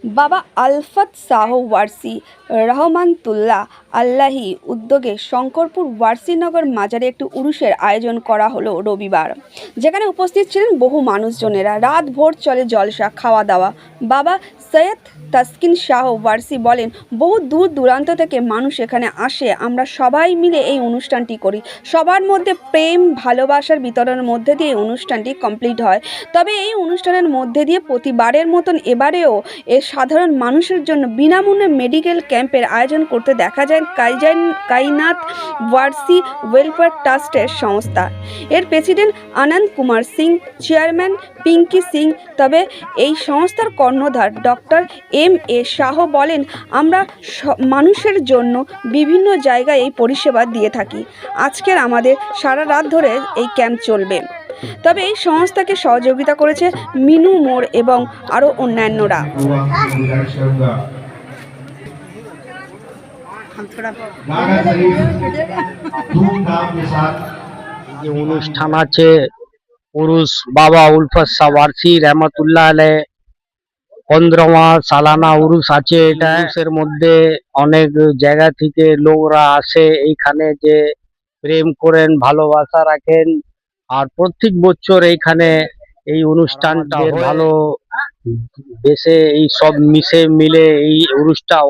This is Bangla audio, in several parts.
বাবা আলফাত শাহ ওয়ারসি রহমাতুল্লাহ আল্লাহি উদ্যোগে শঙ্করপুর ওয়ারসিনগর মাজারে একটি উরুসের আয়োজন করা হলো রবিবার, যেখানে উপস্থিত ছিলেন বহু মানুষজনেরা। রাত ভোর চলে জলসা, খাওয়া দাওয়া। বাবা সৈয়দ তাসকিন শাহ ওয়ারসি বলেন, বহু দূর দূরান্ত থেকে মানুষ এখানে আসে। আমরা সবাই মিলে এই অনুষ্ঠানটি করি। সবার মধ্যে প্রেম ভালোবাসার বিতরণের মধ্যে দিয়ে এই অনুষ্ঠানটি কমপ্লিট হয়। তবে এই অনুষ্ঠানের মধ্যে দিয়ে প্রতিবারের মতন এবারেও সাধারণ মানুষের জন্য বিনামূল্যে মেডিকেল ক্যাম্পের আয়োজন করতে দেখা যায় কাইনাত ওয়ারসি ওয়েলফেয়ার ট্রাস্টের সংস্থা। এর প্রেসিডেন্ট আনন্দ কুমার সিং, চেয়ারম্যান পিঙ্কি সিং। তবে এই সংস্থার কর্ণধার ডক্টর এম.এ. শাহ বলেন, আমরা মানুষের জন্য বিভিন্ন জায়গায় এই পরিষেবা দিয়ে থাকি। আজকের আমাদের সারা রাত ধরে এই ক্যাম্প চলবে। তবে এই সংস্থাকে সহযোগিতা করেছে মিনু মোড় এবং আরও অন্যান্যরা। যে অনুষ্ঠান আছে পুরুষ বাবা উলফত শাহ ওয়ারসি রহমতুল্লাহ আলাইহ 15ওয়া সালানা উরুস আছে। এটা উরুসের মধ্যে অনেক জায়গা থেকে লোকরা আসে এইখানে, যে প্রেম করেন, ভালোবাসা রাখেন। আর প্রত্যেক বছর এইখানে এই অনুষ্ঠানটা ভালো বেশে এই সব মিশে মিলে এই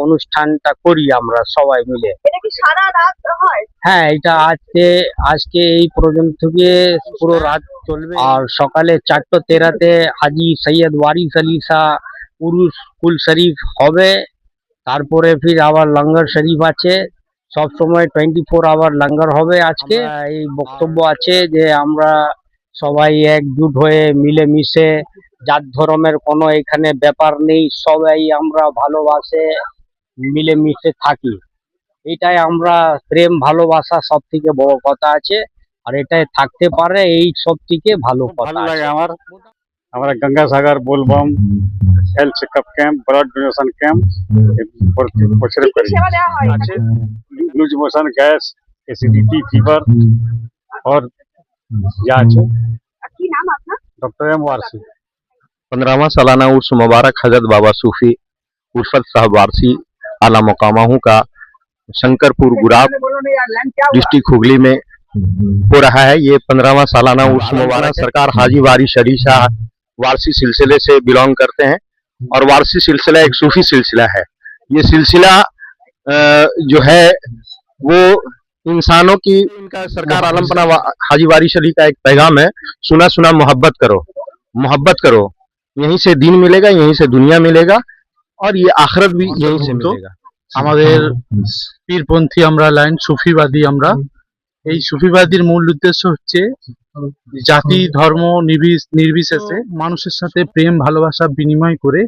অনুষ্ঠানটা করি আমরা সবাই মিলে। এটা কি সারা রাত হয়? হ্যাঁ, এটা আজকে এই পর্যন্ত থেকে পুরো রাত চলবে। আর সকালে 4:13-তে হাজি সৈয়দ ওয়ারিস আলী শাহ উরুস কুল শরীফ হবে। তারপরে ফির আবার লঙ্গর শরীফ আছে। সব সময় 24 আওয়ার লঙ্গর হবে। আজকে এই বক্তব্য আছে যে আমরা সবাই একজুট হয়ে মিলেমিশে, জাত ধর্মের কোনো এখানে ব্যাপার নেই, সবাই আমরা ভালোবাসে মিলেমিশে থাকি। এটাই আমরা প্রেম ভালোবাসা সব থেকে বড় কথা আছে, আর এটাই থাকতে পারে, এই সব থেকে ভালো কথা আছে। हमारा Gangasagar Bolbam health checkup camp, blood donation camp loose motion, gas, acidity, fever और जांच। Doctor M Warsi. 15वां सालाना उर्स मुबारक हजरत बाबा सूफी उल्फत साहब वारसी आला मकामाहू का शंकरपुर गुराब डिस्ट्रिक्ट हुगली में हो रहा है। ये 15वां सालाना उर्स मुबारक सरकार हाजी वारिस अली शाह वारसी सिलसिले से बिलोंग करते हैं, और वारसी सिलसिला एक सूफी सिलसिला है। ये सिलसिला जो है वो इंसानों की, इनका सरकार आलमपना हाजी वारिस अली का एक पैगाम है, सुना सुना मोहब्बत करो, मोहब्बत करो। यहीं से दीन मिलेगा, यहीं से दुनिया मिलेगा, और ये आखिरत भी यहीं से मिलेगा। আমাদের পীরপন্থী আমরা লাইন সুফিবাদী। আমরা এই সুফিবাদীর মূল উদ্দেশ্য হচ্ছে জাতি ধর্ম নির্বিশেষে মানুষের সাথে প্রেম ভালোবাসা বিনিময় করে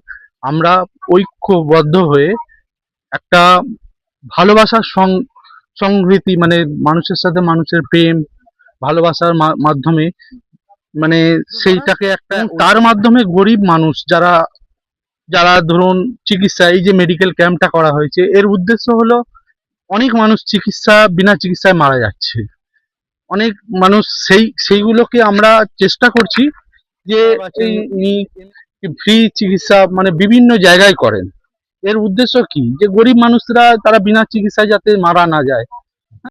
আমরা ঐক্যবদ্ধ হয়ে একটা ভালোবাসার সংহৃতি, মানে মানুষের সাথে মানুষের প্রেম ভালোবাসার মাধ্যমে, মানে সেইটাকে একটা, তার মাধ্যমে গরিব মানুষ যারা যারা ধরুন চিকিৎসা, এই যে মেডিকেল ক্যাম্পটা করা হয়েছে, এর উদ্দেশ্য হলো অনেক মানুষ বিনা চিকিৎসায় মারা যাচ্ছে। অনেক মানুষ সেইগুলোকে আমরা চেষ্টা করছি যে ফ্রি চিকিৎসা মানে বিভিন্ন জায়গায় করেন। এর উদ্দেশ্য কি, যে গরিব মানুষরা তারা বিনা চিকিৎসায় যাতে মারা না যায়,